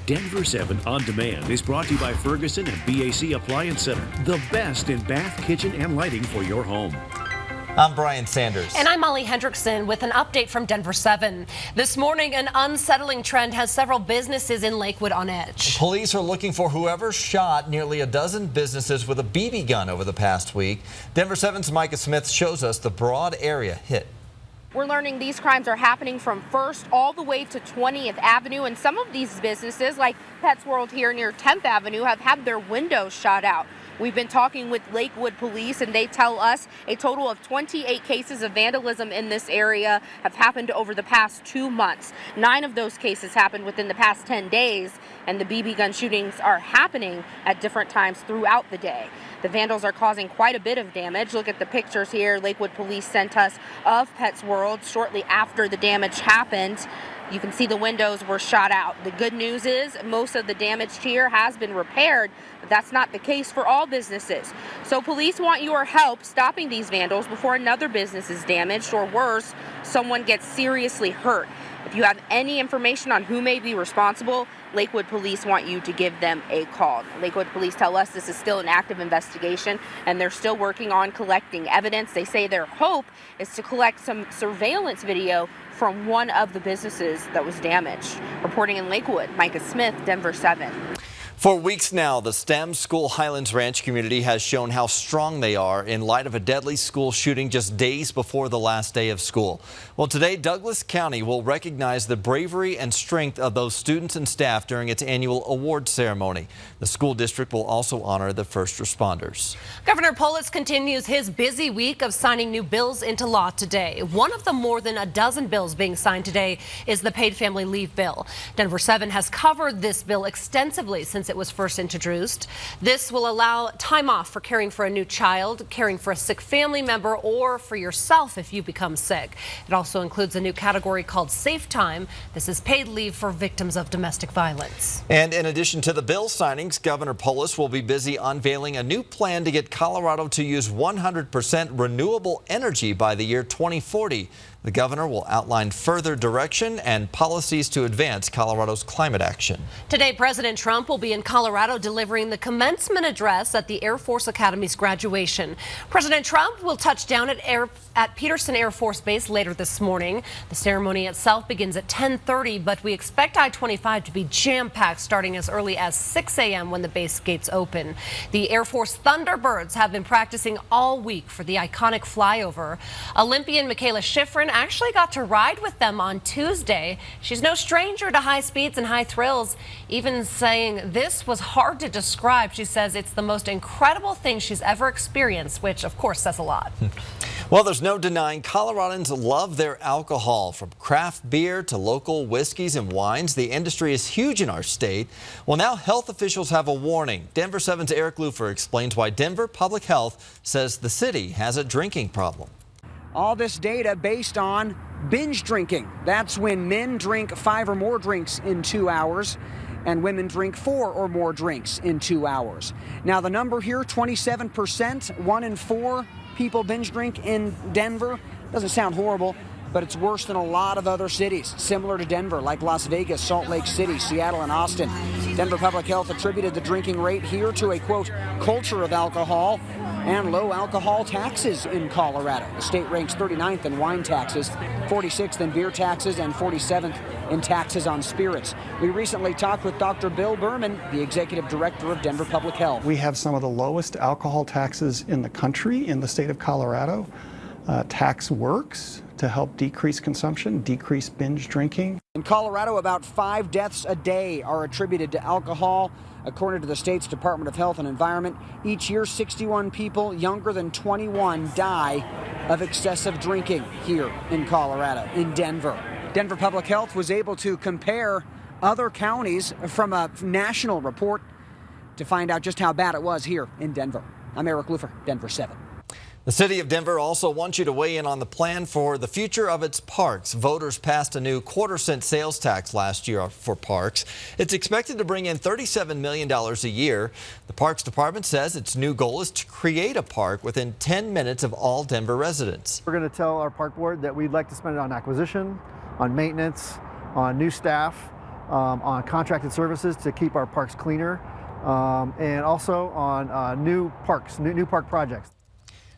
Denver 7 On Demand is brought to you by Ferguson and BAC Appliance Center, the best in bath, kitchen, and lighting for your home. I'm Brian Sanders. And I'm Molly Hendrickson with an update from Denver 7. This morning, an unsettling trend has several businesses in Lakewood on edge. Police are looking for whoever shot nearly a dozen businesses with a BB gun over the past week. Denver 7's Micah Smith shows us the broad area hit. We're learning these crimes are happening from 1st all the way to 20th Avenue, and some of these businesses, like Pets World here near 10th Avenue, have had their windows shot out. We've been talking with Lakewood Police, and they tell us a total of 28 cases of vandalism in this area have happened over the past 2 months. 9 of those cases happened within the past 10 days, and the BB gun shootings are happening at different times throughout the day. The vandals are causing quite a bit of damage. Look at the pictures here Lakewood Police sent us of Pets World shortly after the damage happened. You can see the windows were shot out. The good news is most of the damage here has been repaired, but that's not the case for all businesses. So police want your help stopping these vandals before another business is damaged, or worse, someone gets seriously hurt. If you have any information on who may be responsible, Lakewood Police want you to give them a call. Lakewood Police tell us this is still an active investigation, and they're still working on collecting evidence. They say their hope is to collect some surveillance video from one of the businesses that was damaged. Reporting in Lakewood, Micah Smith, Denver 7. For weeks now, the STEM school Highlands Ranch community has shown how strong they are in light of a deadly school shooting just days before the last day of school. Well, today, Douglas County will recognize the bravery and strength of those students and staff during its annual award ceremony. The school district will also honor the first responders. Governor Polis continues his busy week of signing new bills into law today. One of the more than a dozen bills being signed today is the paid family leave bill. Denver 7 has covered this bill extensively since it was first introduced. This will allow time off for caring for a new child, caring for a sick family member, or for yourself if you become sick. It also includes a new category called Safe Time. This is paid leave for victims of domestic violence. And in addition to the bill signings, Governor Polis will be busy unveiling a new plan to get Colorado to use 100% renewable energy by the year 2040. The governor will outline further direction and policies to advance Colorado's climate action. Today, President Trump will be in Colorado delivering the commencement address at the Air Force Academy's graduation. President Trump will touch down at Peterson Air Force Base later this morning. The ceremony itself begins at 10:30, but we expect I-25 to be jam-packed starting as early as 6 a.m. when the base gates open. The Air Force Thunderbirds have been practicing all week for the iconic flyover. Olympian Michaela Schifrin actually got to ride with them on Tuesday. She's no stranger to high speeds and high thrills, even saying this was hard to describe. She says it's the most incredible thing she's ever experienced, which of course says a lot. Well, there's no denying Coloradans love their alcohol. From craft beer to local whiskeys and wines, the industry is huge in our state. Well, now health officials have a warning. Denver 7's Eric Lufer explains why Denver Public Health says the city has a drinking problem. All this data based on binge drinking. That's when men drink 5 or more drinks in 2 hours and women drink 4 or more drinks in 2 hours. Now the number here, 27%, 1 in 4 people binge drink in Denver. Doesn't sound horrible, but it's worse than a lot of other cities similar to Denver, like Las Vegas, Salt Lake City, Seattle, and Austin. Denver Public Health attributed the drinking rate here to a, quote, culture of alcohol and low alcohol taxes in Colorado. The state ranks 39th in wine taxes, 46th in beer taxes, and 47th in taxes on spirits. We recently talked with Dr. Bill Berman, the executive director of Denver Public Health. We have some of the lowest alcohol taxes in the country in the state of Colorado. Tax works to help decrease consumption, decrease binge drinking. In Colorado, about 5 deaths a day are attributed to alcohol. According to the state's Department of Health and Environment, each year 61 people younger than 21 die of excessive drinking here in Colorado, in Denver. Denver Public Health was able to compare other counties from a national report to find out just how bad it was here in Denver. I'm Eric Lufer, Denver 7. The city of Denver also wants you to weigh in on the plan for the future of its parks. Voters passed a new quarter-cent sales tax last year for parks. It's expected to bring in $37 million a year. The Parks Department says its new goal is to create a park within 10 minutes of all Denver residents. We're going to tell our park board that we'd like to spend it on acquisition, on maintenance, on new staff, on contracted services to keep our parks cleaner, and also on new park projects.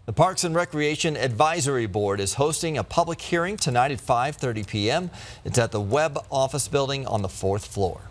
The Parks and Recreation Advisory Board is hosting a public hearing tonight at 5:30 p.m. It's at the Webb office building on the 4th floor.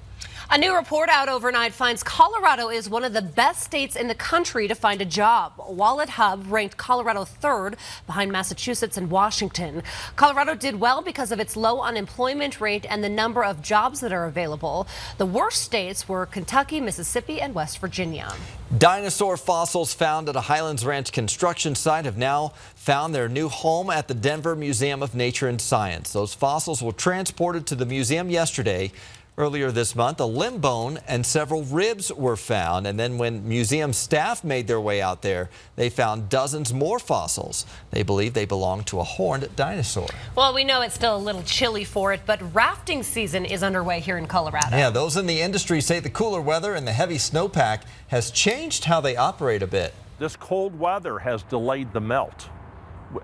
A new report out overnight finds Colorado is one of the best states in the country to find a job. Wallet Hub ranked Colorado 3rd behind Massachusetts and Washington. Colorado did well because of its low unemployment rate and the number of jobs that are available. The worst states were Kentucky, Mississippi, and West Virginia. Dinosaur fossils found at a Highlands Ranch construction site have now found their new home at the Denver Museum of Nature and Science. Those fossils were transported to the museum yesterday. Earlier this month, a limb bone and several ribs were found, and then when museum staff made their way out there, they found dozens more fossils. They believe they belong to a horned dinosaur. Well, we know it's still a little chilly for it, but rafting season is underway here in Colorado. Yeah, those in the industry say the cooler weather and the heavy snowpack has changed how they operate a bit. This cold weather has delayed the melt.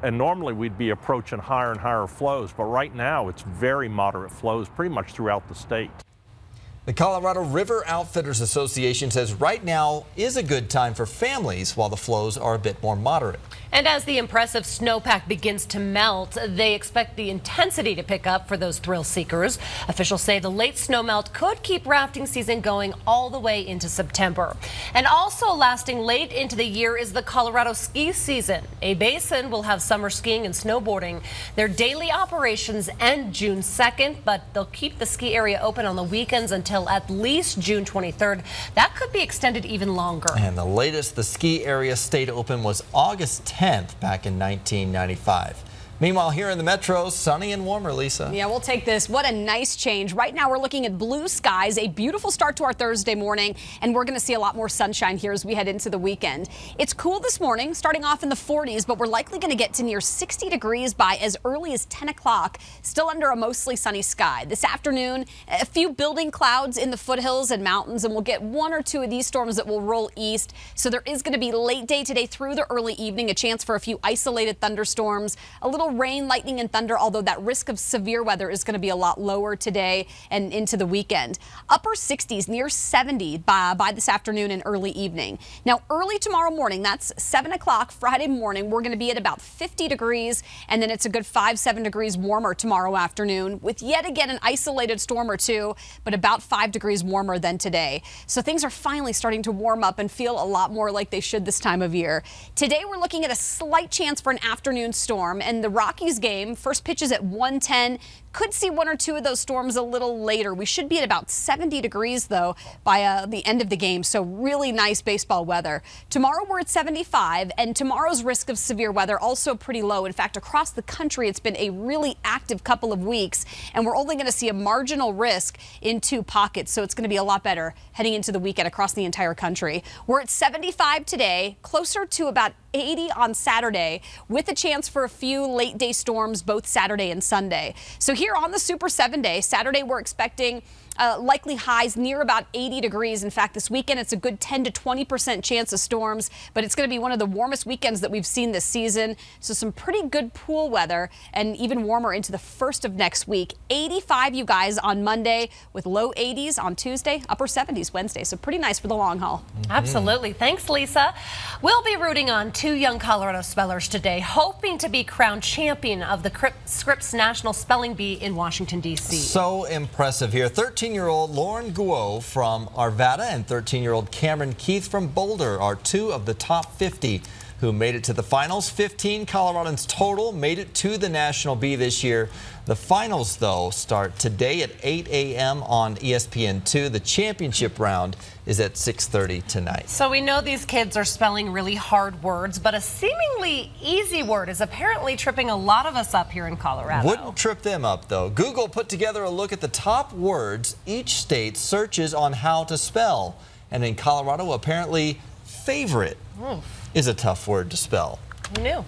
And normally we'd be approaching higher and higher flows, but right now it's very moderate flows pretty much throughout the state. The Colorado River Outfitters Association says right now is a good time for families while the flows are a bit more moderate. And as the impressive snowpack begins to melt, they expect the intensity to pick up for those thrill seekers. Officials say the late snowmelt could keep rafting season going all the way into September. And also lasting late into the year is the Colorado ski season. A basin will have summer skiing and snowboarding. Their daily operations end June 2nd, but they'll keep the ski area open on the weekends until at least June 23rd. That could be extended even longer. And the latest the ski area stayed open was August 10th back in 1995. Meanwhile, here in the metro, sunny and warmer, Lisa. Yeah, we'll take this. What a nice change. Right now, we're looking at blue skies, a beautiful start to our Thursday morning, and we're going to see a lot more sunshine here as we head into the weekend. It's cool this morning, starting off in the 40s, but we're likely going to get to near 60 degrees by as early as 10 o'clock, still under a mostly sunny sky. This afternoon, a few building clouds in the foothills and mountains, and we'll get one or two of these storms that will roll east. So there is going to be late day today through the early evening, a chance for a few isolated thunderstorms, a little rain, lightning, and thunder, although that risk of severe weather is going to be a lot lower today and into the weekend. Upper 60s, near 70 by this afternoon and early evening. Now, early tomorrow morning, that's 7 o'clock Friday morning, we're going to be at about 50 degrees, and then it's a good 5-7 degrees warmer tomorrow afternoon, with yet again an isolated storm or two, but about 5 degrees warmer than today. So things are finally starting to warm up and feel a lot more like they should this time of year. Today, we're looking at a slight chance for an afternoon storm, and the Rockies game, first pitch is at 1:10. Could see one or two of those storms a little later. We should be at about 70 degrees, though, by the end of the game, so really nice baseball weather. Tomorrow, we're at 75, and tomorrow's risk of severe weather also pretty low. In fact, across the country, it's been a really active couple of weeks, and we're only going to see a marginal risk in 2 pockets, so it's going to be a lot better heading into the weekend across the entire country. We're at 75 today, closer to about 80 on Saturday, with a chance for a few late day storms both Saturday and Sunday. So here on the Super 7 day, Saturday we're expecting likely highs near about 80 degrees. In fact, this weekend it's a good 10 to 20% chance of storms, but it's going to be one of the warmest weekends that we've seen this season. So some pretty good pool weather and even warmer into the first of next week. 85, you guys, on Monday, with low 80s on Tuesday, upper 70s Wednesday. So pretty nice for the long haul. Absolutely. Thanks, Lisa. We'll be rooting on 2 young Colorado spellers today, hoping to be crowned champion of the Scripps National Spelling Bee in Washington, D.C. So impressive here. 13-year-old Lauren Guo from Arvada and 13-year-old Cameron Keith from Boulder are 2 of the top 50 who made it to the finals. 15 Coloradans total made it to the National Bee this year. The finals, though, start today at 8 a.m. on ESPN2. The championship round is at 6:30 tonight. So we know these kids are spelling really hard words, but a seemingly easy word is apparently tripping a lot of us up here in Colorado. Wouldn't trip them up, though. Google put together a look at the top words each state searches on how to spell. And in Colorado, apparently, favorite is a tough word to spell. Who knew?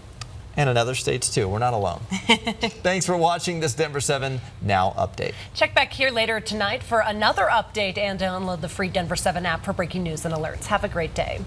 And in other states, too. We're not alone. Thanks for watching this Denver 7 Now update. Check back here later tonight for another update and download the free Denver 7 app for breaking news and alerts. Have a great day.